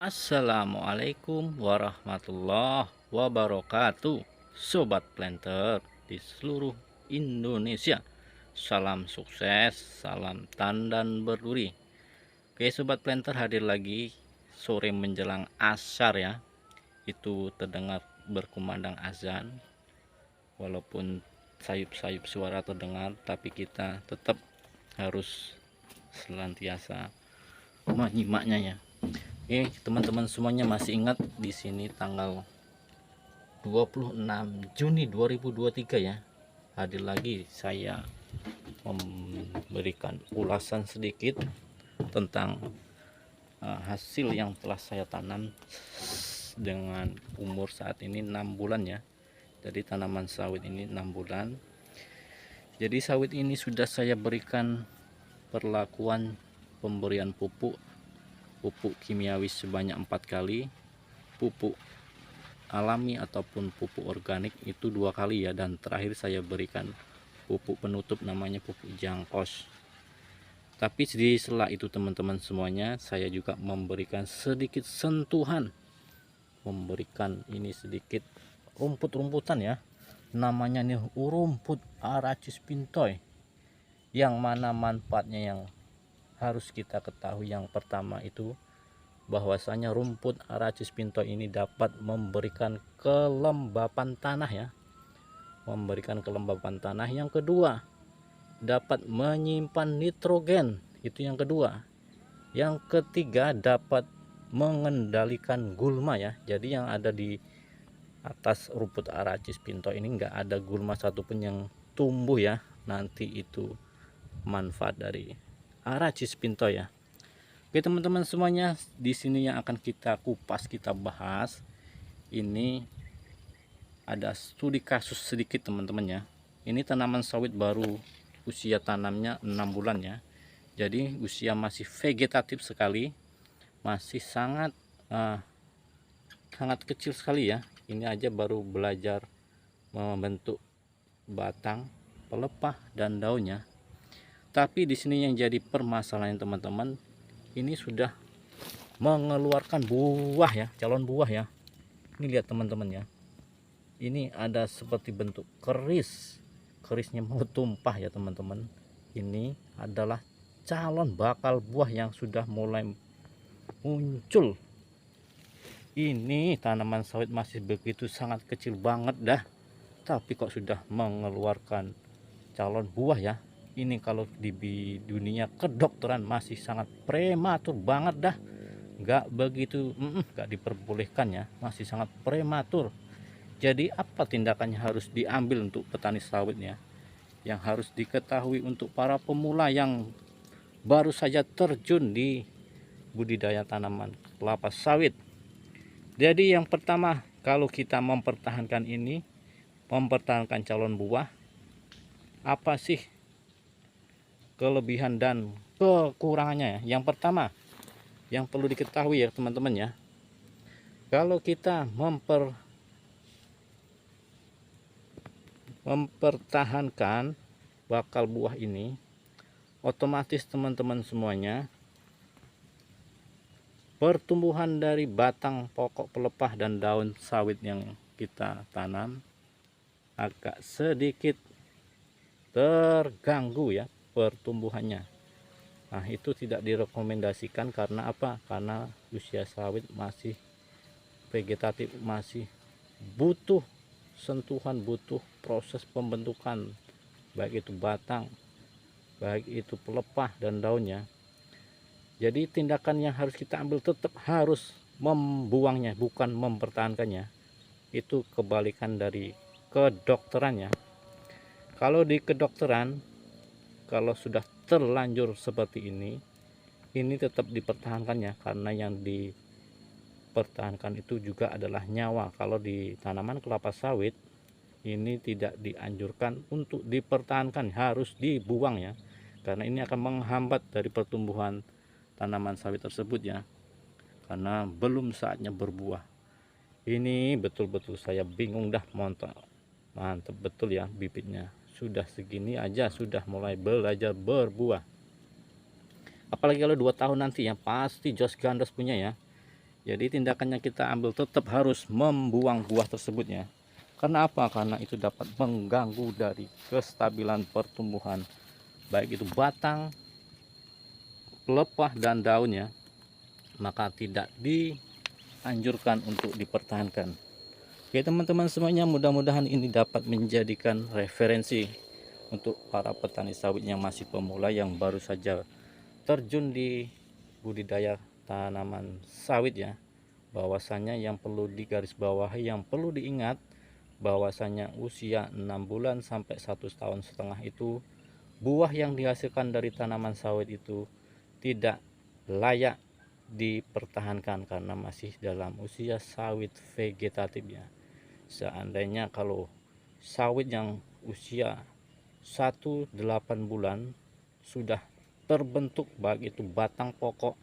Assalamualaikum warahmatullahi wabarakatuh. Sobat planter di seluruh Indonesia, salam sukses, salam tandan berduri. Oke sobat planter, hadir lagi sore menjelang asar ya. Itu terdengar berkumandang azan. Walaupun sayup-sayup suara terdengar, tapi kita tetap harus senantiasa menyimaknya ya. Oke, teman-teman semuanya masih ingat di sini tanggal 26 Juni 2023 ya. Hadir lagi saya memberikan ulasan sedikit tentang hasil yang telah saya tanam dengan umur saat ini 6 bulan ya. Jadi tanaman sawit ini 6 bulan. Jadi sawit ini sudah saya berikan perlakuan pemberian pupuk kimiawi sebanyak 4 kali, pupuk alami ataupun pupuk organik itu 2 kali ya, dan terakhir saya berikan pupuk penutup namanya pupuk jangkos. Tapi di sela itu teman-teman semuanya, saya juga memberikan sedikit sentuhan, memberikan ini sedikit rumput-rumputan ya, namanya nih rumput Arachis pintoi, yang mana manfaatnya yang harus kita ketahui. Yang pertama itu bahwasanya rumput Arachis pintoi ini dapat memberikan kelembapan tanah ya, memberikan kelembapan tanah. Yang kedua, dapat menyimpan nitrogen, itu yang kedua. Yang ketiga, dapat mengendalikan gulma ya. Jadi yang ada di atas rumput Arachis pintoi ini enggak ada gulma satupun yang tumbuh ya. Nanti itu manfaat dari Arachis pintoi ya. Oke teman-teman semuanya, di sini yang akan kita kupas, kita bahas ini ada studi kasus sedikit teman-teman ya. Ini tanaman sawit baru usia tanamnya 6 bulan ya. Jadi usia masih vegetatif sekali, masih sangat sangat kecil sekali ya. Ini aja baru belajar membentuk batang, pelepah dan daunnya. Tapi di sini yang jadi permasalahan teman-teman, ini sudah mengeluarkan buah ya, calon buah ya. Ini lihat teman-teman ya, ini ada seperti bentuk kerisnya mau tumpah ya teman-teman. Ini adalah calon bakal buah yang sudah mulai muncul. Ini tanaman sawit masih begitu sangat kecil banget dah, tapi kok sudah mengeluarkan calon buah ya. Ini kalau di dunia kedokteran masih sangat prematur banget dah, nggak begitu, nggak diperbolehkan ya, masih sangat prematur. Jadi apa tindakannya harus diambil untuk petani sawitnya, yang harus diketahui untuk para pemula yang baru saja terjun di budidaya tanaman kelapa sawit. Jadi yang pertama, kalau kita mempertahankan ini, mempertahankan calon buah, apa sih kelebihan dan kekurangannya ya? Yang pertama yang perlu diketahui ya teman-teman ya, kalau kita mempertahankan bakal buah ini, otomatis teman-teman semuanya pertumbuhan dari batang, pokok, pelepah dan daun sawit yang kita tanam agak sedikit terganggu ya pertumbuhannya. Nah itu tidak direkomendasikan. Karena apa? Karena usia sawit masih vegetatif, masih butuh sentuhan, butuh proses pembentukan, baik itu batang, baik itu pelepah dan daunnya. Jadi tindakan yang harus kita ambil tetap harus membuangnya, bukan mempertahankannya. Itu kebalikan dari kedokterannya. Kalau di kedokteran, kalau sudah terlanjur seperti ini tetap dipertahankannya, karena yang dipertahankan itu juga adalah nyawa. Kalau di tanaman kelapa sawit ini tidak dianjurkan untuk dipertahankan, harus dibuang ya, karena ini akan menghambat dari pertumbuhan tanaman sawit tersebut ya, karena belum saatnya berbuah. Ini betul-betul saya bingung dah, mantap betul ya, bibitnya sudah segini aja sudah mulai belajar berbuah. Apalagi kalau 2 tahun nanti ya, pasti jos gandos punya ya. Jadi tindakannya kita ambil tetap harus membuang buah tersebutnya. Karena apa? Karena itu dapat mengganggu dari kestabilan pertumbuhan, baik itu batang, pelepah dan daunnya, maka tidak dianjurkan untuk dipertahankan. Oke teman-teman semuanya, mudah-mudahan ini dapat menjadikan referensi untuk para petani sawit yang masih pemula, yang baru saja terjun di budidaya tanaman sawit ya. Bahwasanya yang perlu digarisbawahi, yang perlu diingat, bahwasanya usia 6 bulan sampai 1,5 tahun itu buah yang dihasilkan dari tanaman sawit itu tidak layak dipertahankan karena masih dalam usia sawit vegetatif ya. Seandainya kalau sawit yang usia 1,8 bulan sudah terbentuk, baik itu batang pokok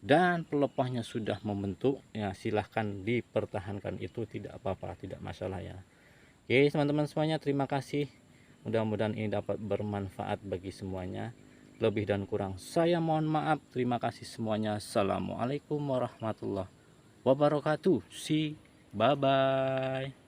dan pelepahnya sudah membentuk ya, silahkan dipertahankan, itu tidak apa-apa, tidak masalah ya. Oke teman-teman semuanya, terima kasih, mudah-mudahan ini dapat bermanfaat bagi semuanya. Lebih dan kurang saya mohon maaf. Terima kasih semuanya. Assalamualaikum warahmatullahi wabarakatuh. Bye bye.